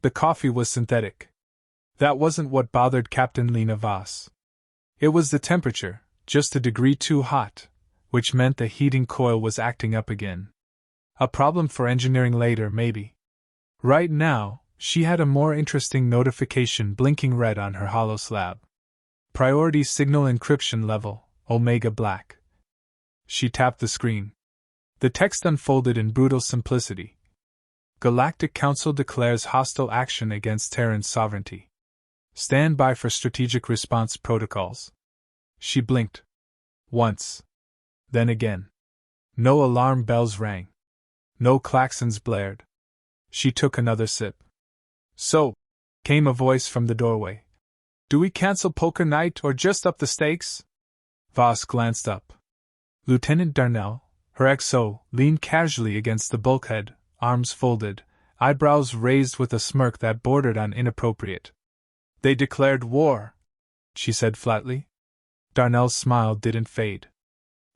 The coffee was synthetic. That wasn't what bothered Captain Lena Voss. It was the temperature, just a degree too hot, which meant the heating coil was acting up again. A problem for engineering later, maybe. Right now, she had a more interesting notification blinking red on her hollow slab. Priority signal encryption level, Omega Black. She tapped the screen. The text unfolded in brutal simplicity. Galactic Council declares hostile action against Terran sovereignty. Stand by for strategic response protocols. She blinked. Once. Then again. No alarm bells rang. No klaxons blared. She took another sip. So, came a voice from the doorway. Do we cancel poker night or just up the stakes? Voss glanced up. Lieutenant Darnell, her XO, leaned casually against the bulkhead, arms folded, eyebrows raised with a smirk that bordered on inappropriate. They declared war, she said flatly. Darnell's smile didn't fade.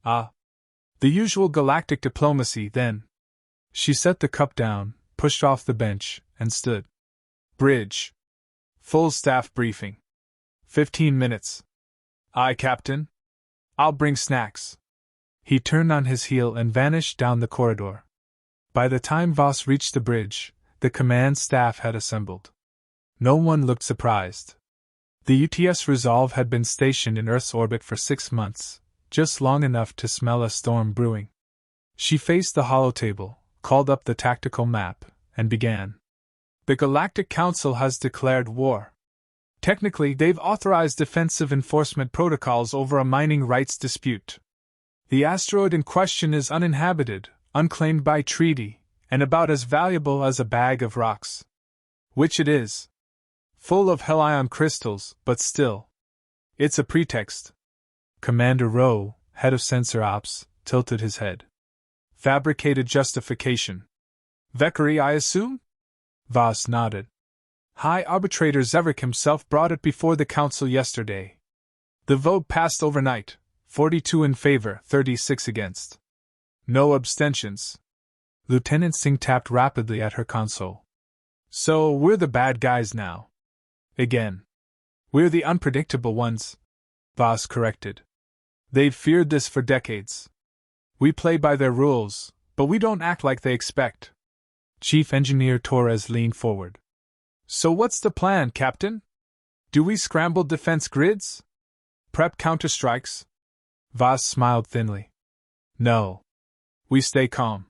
Ah. The usual galactic diplomacy, then. She set the cup down, pushed off the bench, and stood. Bridge. Full staff briefing. 15 minutes. Aye, Captain. I'll bring snacks. He turned on his heel and vanished down the corridor. By the time Voss reached the bridge, the command staff had assembled. No one looked surprised. The UTS Resolve had been stationed in Earth's orbit for 6 months, just long enough to smell a storm brewing. She faced the holotable, called up the tactical map, and began. The Galactic Council has declared war. Technically, they've authorized defensive enforcement protocols over a mining rights dispute. The asteroid in question is uninhabited, unclaimed by treaty, and about as valuable as a bag of rocks. Which it is. Full of helion crystals, but still. It's a pretext. Commander Rowe, head of sensor ops, tilted his head. Fabricated justification. Vekari, I assume? Voss nodded. High Arbitrator Zevrik himself brought it before the Council yesterday. The vote passed overnight, 42 in favor, 36 against. No abstentions. Lieutenant Singh tapped rapidly at her console. So, we're the bad guys now. Again. We're the unpredictable ones, Voss corrected. They've feared this for decades. We play by their rules, but we don't act like they expect. Chief Engineer Torres leaned forward. So what's the plan, Captain? Do we scramble defense grids? Prep counterstrikes? Voss smiled thinly. No. We stay calm.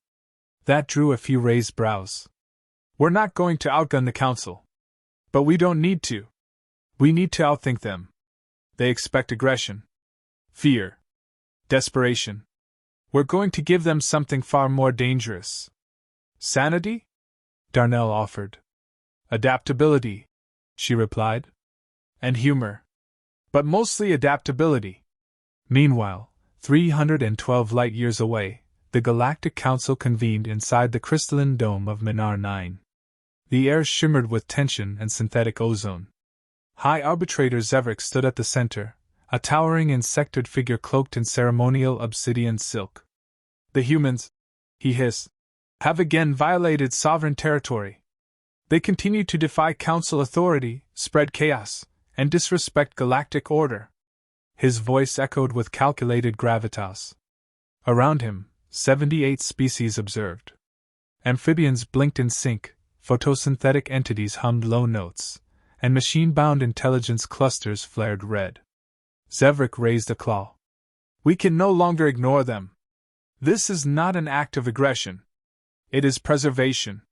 That drew a few raised brows. We're not going to outgun the Council. But we don't need to. We need to outthink them. They expect aggression. Fear. Desperation. We're going to give them something far more dangerous. Sanity? Darnell offered. Adaptability, she replied. And humor. But mostly adaptability. Meanwhile, 312 light-years away, the Galactic Council convened inside the crystalline dome of Minar 9. The air shimmered with tension and synthetic ozone. High Arbitrator Zevrik stood at the center, a towering insectoid figure cloaked in ceremonial obsidian silk. The humans, he hissed, have again violated sovereign territory. They continue to defy Council authority, spread chaos, and disrespect galactic order. His voice echoed with calculated gravitas. Around him, 78 species observed. Amphibians blinked in sync, photosynthetic entities hummed low notes, and machine-bound intelligence clusters flared red. Zevrik raised a claw. We can no longer ignore them. This is not an act of aggression. It is preservation.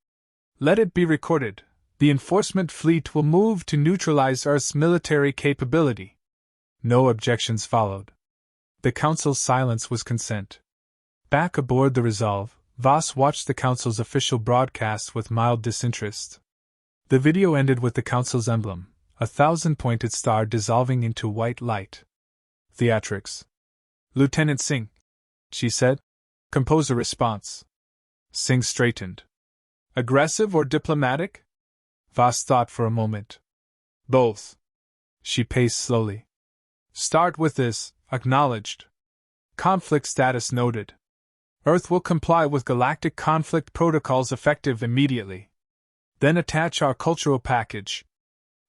Let it be recorded, the enforcement fleet will move to neutralize Earth's military capability. No objections followed. The Council's silence was consent. Back aboard the Resolve, Voss watched the Council's official broadcast with mild disinterest. The video ended with the Council's emblem, a 1,000-pointed star dissolving into white light. Theatrics. Lieutenant Singh, she said. Compose a response. Singh straightened. Aggressive or diplomatic? Voss thought for a moment. Both. She paced slowly. Start with this, acknowledged. Conflict status noted. Earth will comply with galactic conflict protocols effective immediately. Then attach our cultural package.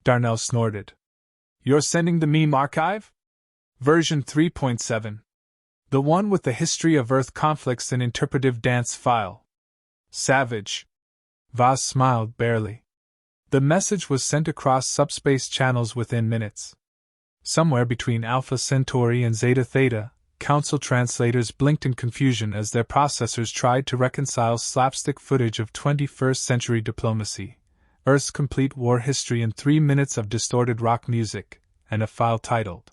Darnell snorted. You're sending the meme archive? Version 3.7. The one with the history of Earth conflicts and interpretive dance file. Savage. Voss smiled barely. The message was sent across subspace channels within minutes. Somewhere between Alpha Centauri and Zeta Theta, Council translators blinked in confusion as their processors tried to reconcile slapstick footage of 21st century diplomacy, Earth's complete war history in 3 minutes of distorted rock music, and a file titled,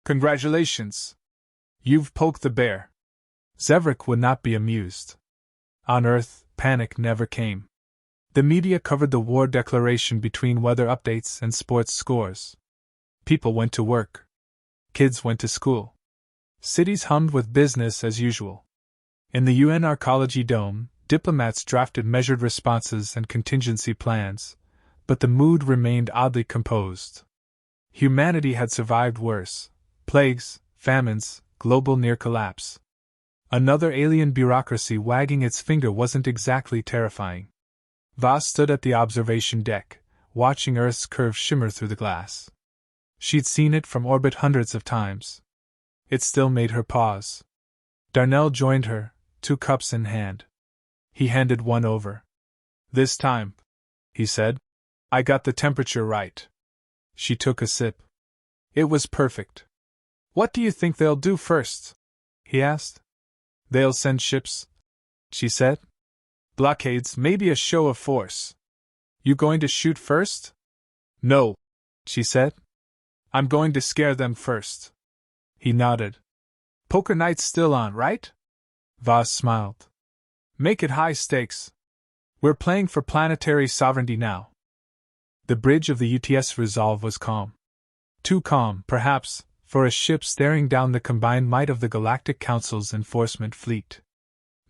"Congratulations! You've poked the bear." Zevrik would not be amused. On Earth, panic never came. The media covered the war declaration between weather updates and sports scores. People went to work. Kids went to school. Cities hummed with business as usual. In the UN Arcology Dome, diplomats drafted measured responses and contingency plans, but the mood remained oddly composed. Humanity had survived worse: plagues, famines, global near collapse. Another alien bureaucracy wagging its finger wasn't exactly terrifying. Voss stood at the observation deck, watching Earth's curve shimmer through the glass. She'd seen it from orbit hundreds of times. It still made her pause. Darnell joined her, 2 cups in hand. He handed one over. "This time," he said, "I got the temperature right." She took a sip. It was perfect. "What do you think they'll do first?" he asked. "They'll send ships," she said. "Blockades, maybe a show of force." "You going to shoot first?" "No," she said. "I'm going to scare them first." He nodded. "Poker night's still on, right?" Voss smiled. "Make it high stakes. We're playing for planetary sovereignty now." The bridge of the UTS Resolve was calm. Too calm, perhaps, for a ship staring down the combined might of the Galactic Council's enforcement fleet.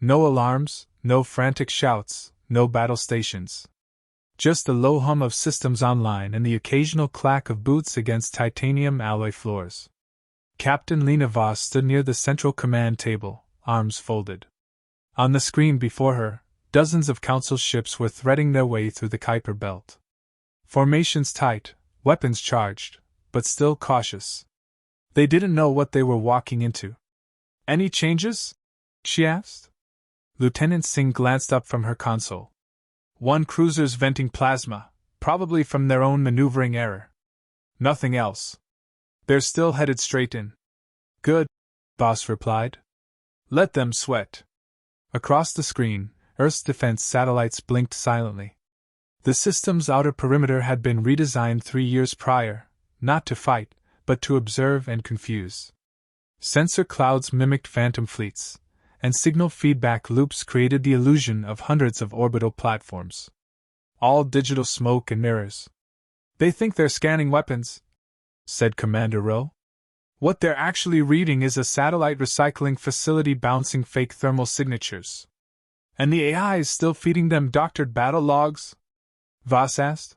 No alarms, no frantic shouts, no battle stations. Just the low hum of systems online and the occasional clack of boots against titanium alloy floors. Captain Lena Voss stood near the central command table, arms folded. On the screen before her, dozens of Council ships were threading their way through the Kuiper Belt. Formations tight, weapons charged, but still cautious. They didn't know what they were walking into. "Any changes?" she asked. Lieutenant Singh glanced up from her console. "One cruiser's venting plasma, probably from their own maneuvering error. Nothing else. They're still headed straight in." "Good," Voss replied. "Let them sweat." Across the screen, Earth's defense satellites blinked silently. The system's outer perimeter had been redesigned 3 years prior, not to fight, but to observe and confuse. Sensor clouds mimicked phantom fleets, and signal feedback loops created the illusion of hundreds of orbital platforms. All digital smoke and mirrors. "They think they're scanning weapons," said Commander Rowe. "What they're actually reading is a satellite recycling facility bouncing fake thermal signatures." "And the AI is still feeding them doctored battle logs?" Voss asked.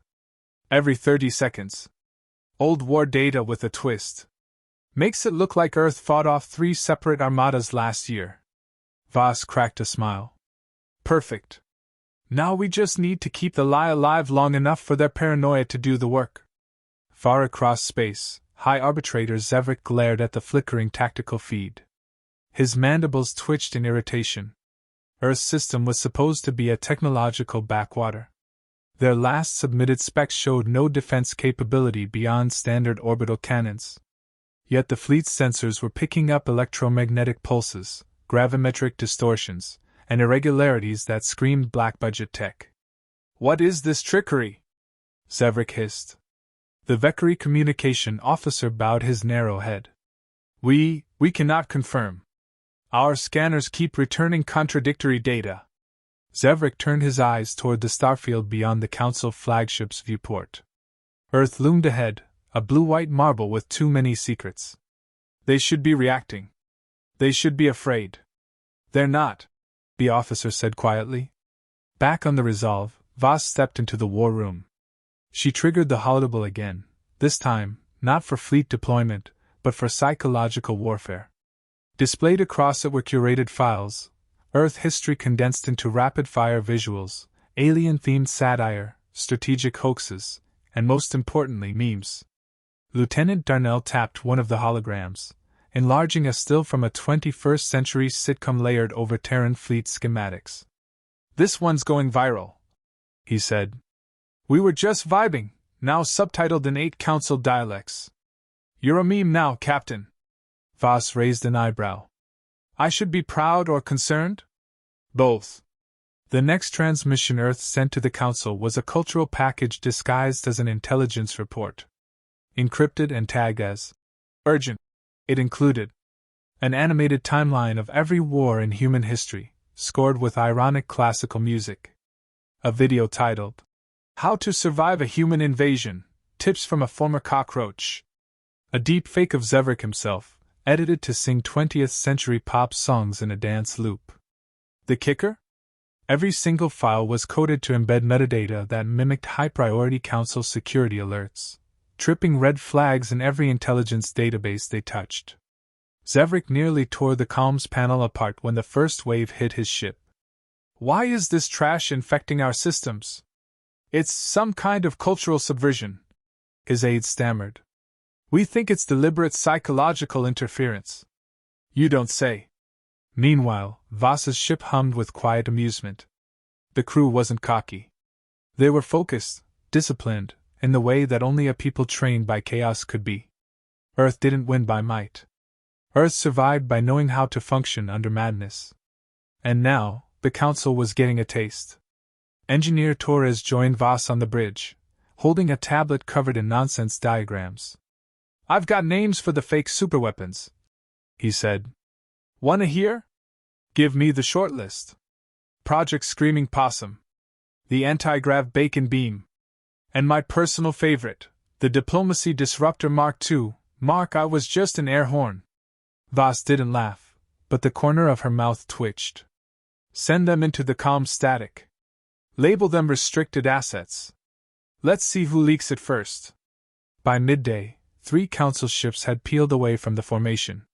"Every 30 seconds. Old war data with a twist. Makes it look like Earth fought off 3 separate armadas last year." Voss cracked a smile. "Perfect. Now we just need to keep the lie alive long enough for their paranoia to do the work." Far across space, High Arbitrator Zevrik glared at the flickering tactical feed. His mandibles twitched in irritation. Earth's system was supposed to be a technological backwater. Their last submitted specs showed no defense capability beyond standard orbital cannons. Yet the fleet's sensors were picking up electromagnetic pulses, gravimetric distortions, and irregularities that screamed black budget tech. "What is this trickery?" Zevrik hissed. The Vekari communication officer bowed his narrow head. We cannot confirm. Our scanners keep returning contradictory data." Zevrik turned his eyes toward the starfield beyond the Council flagship's viewport. Earth loomed ahead, a blue-white marble with too many secrets. "They should be reacting. They should be afraid." "They're not," the officer said quietly. Back on the Resolve, Voss stepped into the war room. She triggered the holodeble again, this time, not for fleet deployment, but for psychological warfare. Displayed across it were curated files, Earth history condensed into rapid-fire visuals, alien-themed satire, strategic hoaxes, and most importantly, memes. Lieutenant Darnell tapped one of the holograms, enlarging a still from a 21st century sitcom layered over Terran fleet schematics. "This one's going viral," he said. "We were just vibing, now subtitled in 8 council dialects." "You're a meme now, Captain." Voss raised an eyebrow. "I should be proud or concerned?" "Both." The next transmission Earth sent to the Council was a cultural package disguised as an intelligence report. Encrypted and tagged as urgent, it included an animated timeline of every war in human history, scored with ironic classical music. A video titled, "How to Survive a Human Invasion, Tips from a Former Cockroach." A deep fake of Zevrik himself, edited to sing 20th century pop songs in a dance loop. The kicker? Every single file was coded to embed metadata that mimicked high-priority Council security alerts, tripping red flags in every intelligence database they touched. Zevrik nearly tore the comms panel apart when the first wave hit his ship. "Why is this trash infecting our systems?" "It's some kind of cultural subversion," his aide stammered. "We think it's deliberate psychological interference." "You don't say." Meanwhile, Voss's ship hummed with quiet amusement. The crew wasn't cocky. They were focused, disciplined, in the way that only a people trained by chaos could be. Earth didn't win by might. Earth survived by knowing how to function under madness. And now, the Council was getting a taste. Engineer Torres joined Voss on the bridge, holding a tablet covered in nonsense diagrams. "I've got names for the fake superweapons," he said. "Wanna hear?" "Give me the short list." Project Screaming Possum. The Anti-Grav Bacon Beam. And my personal favorite, the Diplomacy Disruptor Mark II. Mark, I was just an air horn. Voss didn't laugh, but the corner of her mouth twitched. "Send them into the comm static. Label them restricted assets. Let's see who leaks it first." By midday, 3 Council ships had peeled away from the formation.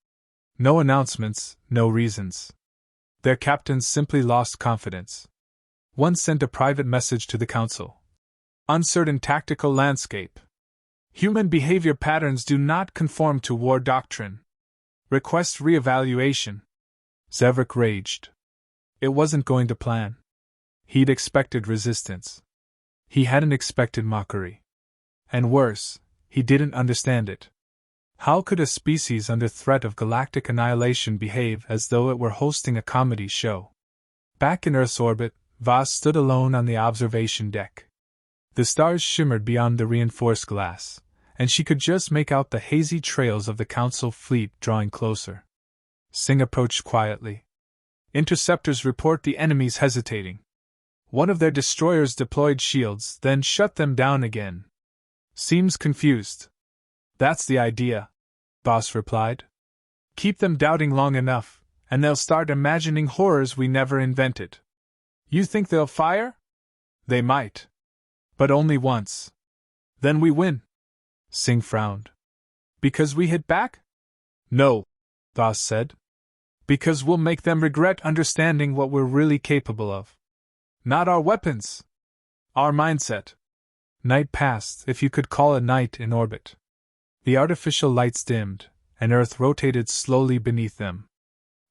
No announcements, no reasons. Their captains simply lost confidence. One sent a private message to the Council. "Uncertain tactical landscape. Human behavior patterns do not conform to war doctrine. Request re-evaluation." Zevrik raged. It wasn't going to plan. He'd expected resistance. He hadn't expected mockery. And worse, he didn't understand it. How could a species under threat of galactic annihilation behave as though it were hosting a comedy show? Back in Earth's orbit, Voss stood alone on the observation deck. The stars shimmered beyond the reinforced glass, and she could just make out the hazy trails of the Council fleet drawing closer. Singh approached quietly. "Interceptors report the enemy's hesitating. One of their destroyers deployed shields, then shut them down again. Seems confused." "That's the idea," Voss replied. "Keep them doubting long enough, and they'll start imagining horrors we never invented." "You think they'll fire?" "They might. But only once. Then we win." Singh frowned. "Because we hit back?" "No," Voss said. "Because we'll make them regret understanding what we're really capable of. Not our weapons. Our mindset." Night passed, if you could call it night, in orbit. The artificial lights dimmed, and Earth rotated slowly beneath them.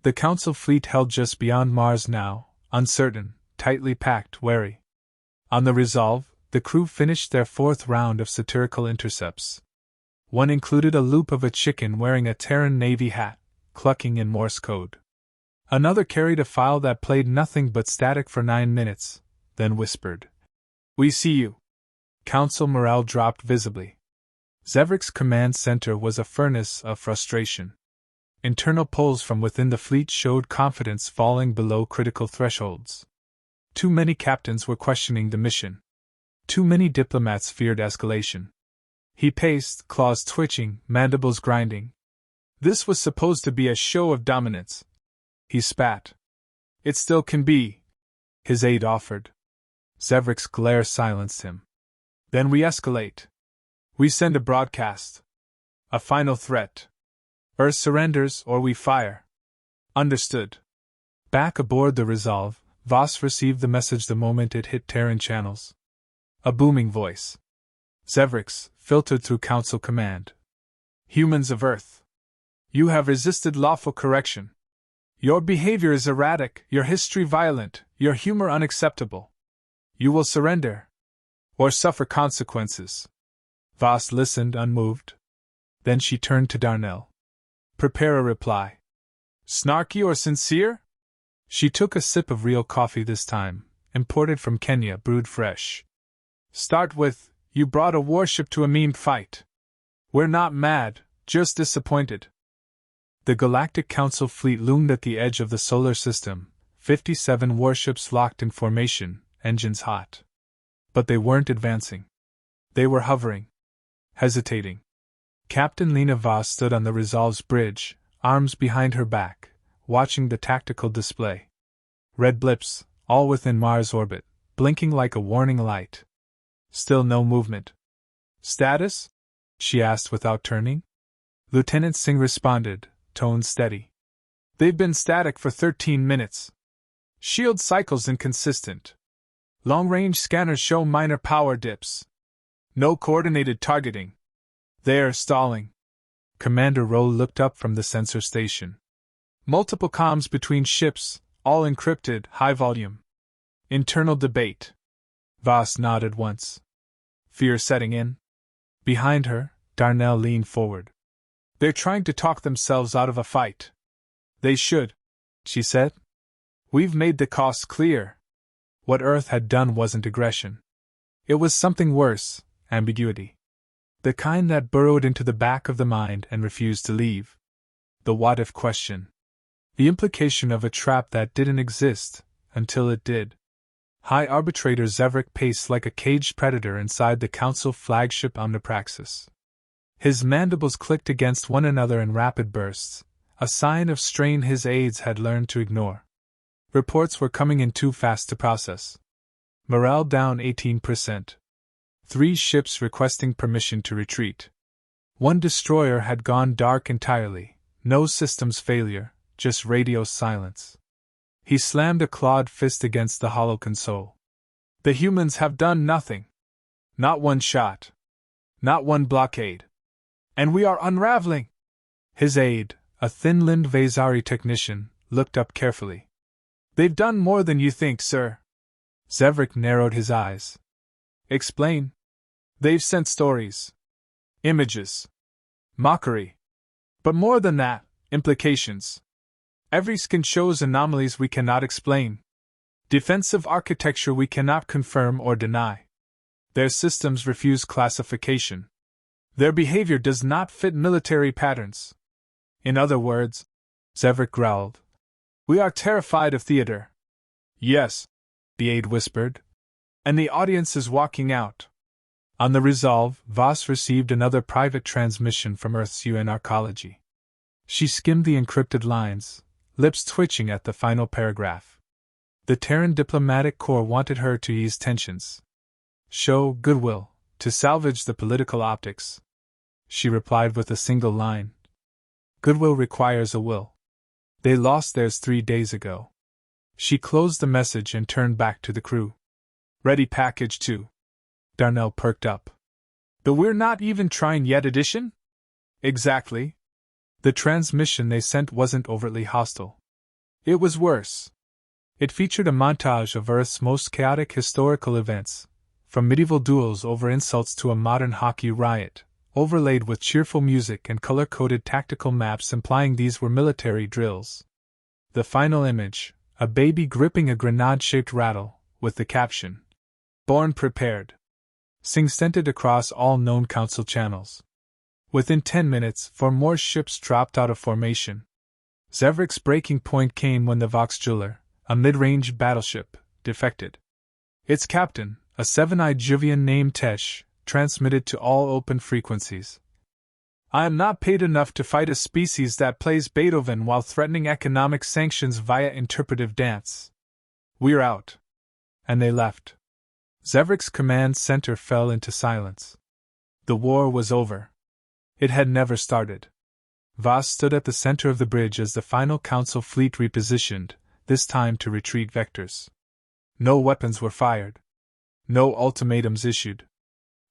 The Council fleet held just beyond Mars now, uncertain, tightly packed, wary. On the Resolve, the crew finished their 4th round of satirical intercepts. One included a loop of a chicken wearing a Terran Navy hat, clucking in Morse code. Another carried a file that played nothing but static for 9 minutes, then whispered, "We see you." Council morale dropped visibly. Zevrik's command center was a furnace of frustration. Internal polls from within the fleet showed confidence falling below critical thresholds. Too many captains were questioning the mission. Too many diplomats feared escalation. He paced, claws twitching, mandibles grinding. This was supposed to be a show of dominance. He spat. "It still can be," his aide offered. Zevrik's glare silenced him. "Then we escalate. We send a broadcast. A final threat. Earth surrenders or we fire." "Understood." Back aboard the Resolve, Voss received the message the moment it hit Terran channels. A booming voice. Zevrik's, filtered through Council command. Humans of Earth. You have resisted lawful correction. Your behavior is erratic, your history violent, your humor unacceptable. You will surrender. Or suffer consequences. Voss listened unmoved. Then she turned to Darnell. Prepare a reply. Snarky or sincere? She took a sip of real coffee this time, imported from Kenya, brewed fresh. Start with, you brought a warship to a meme fight. We're not mad, just disappointed. The Galactic Council fleet loomed at the edge of the solar system, 57 warships locked in formation, engines hot. But they weren't advancing. They were hovering. Hesitating. Captain Lena Voss stood on the Resolve's bridge, arms behind her back, watching the tactical display. Red blips, all within Mars orbit, blinking like a warning light. Still no movement. Status? She asked without turning. Lieutenant Singh responded, tone steady. They've been static for 13 minutes. Shield cycles inconsistent. Long-range scanners show minor power dips. No coordinated targeting. They're stalling. Commander Rowe looked up from the sensor station. Multiple comms between ships, all encrypted, high volume. Internal debate. Voss nodded once. Fear setting in. Behind her, Darnell leaned forward. They're trying to talk themselves out of a fight. They should, she said. We've made the cost clear. What Earth had done wasn't aggression. It was something worse, ambiguity. The kind that burrowed into the back of the mind and refused to leave. The what-if question. The implication of a trap that didn't exist, until it did. High Arbitrator Zevrik paced like a caged predator inside the Council flagship Omnipraxis. His mandibles clicked against one another in rapid bursts, a sign of strain his aides had learned to ignore. Reports were coming in too fast to process. Morale down 18%. 3 ships requesting permission to retreat. 1 destroyer had gone dark entirely, no systems failure, just radio silence. He slammed a clawed fist against the hollow console. The humans have done nothing. Not one shot. Not one blockade. And we are unraveling. His aide, a thin-limbed Vasari technician, looked up carefully. They've done more than you think, sir. Zevrik narrowed his eyes. Explain. They've sent stories. Images. Mockery. But more than that, implications. Every scan shows anomalies we cannot explain. Defensive architecture we cannot confirm or deny. Their systems refuse classification. Their behavior does not fit military patterns. In other words, Zevrik growled, we are terrified of theater. Yes, the aide whispered. And the audience is walking out. On the Resolve, Voss received another private transmission from Earth's UN Arcology. She skimmed the encrypted lines, lips twitching at the final paragraph. The Terran Diplomatic Corps wanted her to ease tensions. Show goodwill, to salvage the political optics. She replied with a single line. Goodwill requires a will. They lost theirs 3 days ago. She closed the message and turned back to the crew. Ready package 2. Darnell perked up. The we're not even trying yet edition? Exactly. The transmission they sent wasn't overtly hostile. It was worse. It featured a montage of Earth's most chaotic historical events, from medieval duels over insults to a modern hockey riot, overlaid with cheerful music and color-coded tactical maps implying these were military drills. The final image, a baby gripping a grenade-shaped rattle, with the caption, Born Prepared. Singh sent it across all known Council channels. Within 10 minutes, 4 more ships dropped out of formation. Zevrik's breaking point came when the Voxjeweler, a mid-range battleship, defected. Its captain, a 7-eyed Juvian named Tesh, transmitted to all open frequencies. I am not paid enough to fight a species that plays Beethoven while threatening economic sanctions via interpretive dance. We're out. And they left. Zevrik's command center fell into silence. The war was over. It had never started. Voss stood at the center of the bridge as the final Council fleet repositioned, this time to retreat vectors. No weapons were fired. No ultimatums issued.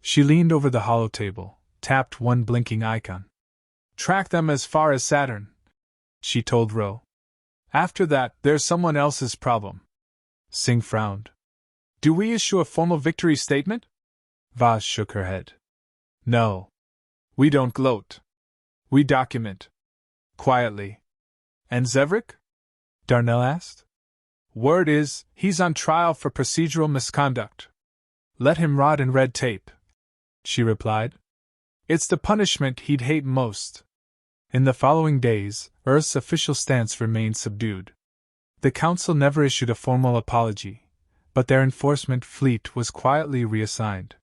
She leaned over the hollow table, tapped one blinking icon. Track them as far as Saturn, she told Ro. After that, there's someone else's problem. Singh frowned. Do we issue a formal victory statement? Vaz shook her head. No. We don't gloat. We document. Quietly. And Zevrik? Darnell asked. Word is, he's on trial for procedural misconduct. Let him rot in red tape, she replied. It's the punishment he'd hate most. In the following days, Earth's official stance remained subdued. The Council never issued a formal apology, but their enforcement fleet was quietly reassigned.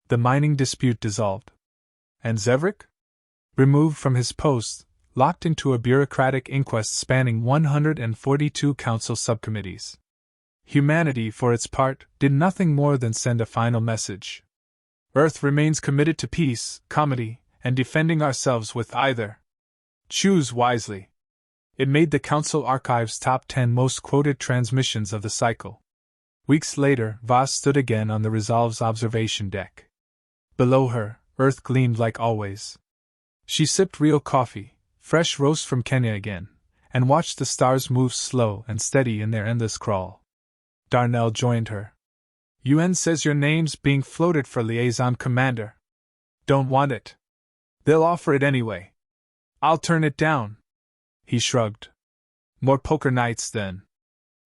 The mining dispute dissolved. And Zevrik? Removed from his post, locked into a bureaucratic inquest spanning 142 Council subcommittees. Humanity, for its part, did nothing more than send a final message. Earth remains committed to peace, comedy, and defending ourselves with either. Choose wisely. It made the Council Archive's top 10 most quoted transmissions of the cycle. Weeks later, Vaz stood again on the Resolve's observation deck. Below her, Earth gleamed like always. She sipped real coffee, fresh roast from Kenya again, and watched the stars move slow and steady in their endless crawl. Darnell joined her. UN says your name's being floated for liaison commander. Don't want it. They'll offer it anyway. I'll turn it down. He shrugged. More poker nights then.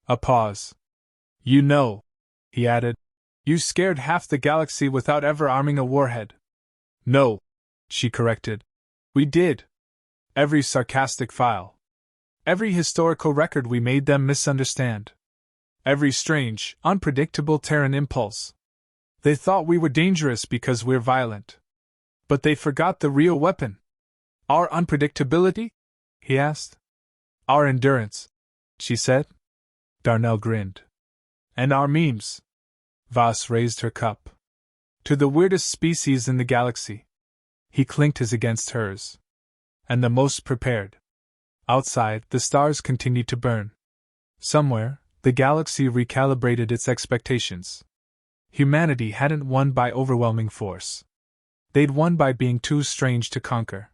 A pause. You know, he added, you scared half the galaxy without ever arming a warhead. No, she corrected. We did. Every sarcastic file. Every historical record we made them misunderstand. Every strange, unpredictable Terran impulse. They thought we were dangerous because we're violent. But they forgot the real weapon. Our unpredictability? He asked. Our endurance, she said. Darnell grinned. And our memes. Vaz raised her cup. To the weirdest species in the galaxy. He clinked his against hers. And the most prepared. Outside, the stars continued to burn. Somewhere, the galaxy recalibrated its expectations. Humanity hadn't won by overwhelming force. They'd won by being too strange to conquer.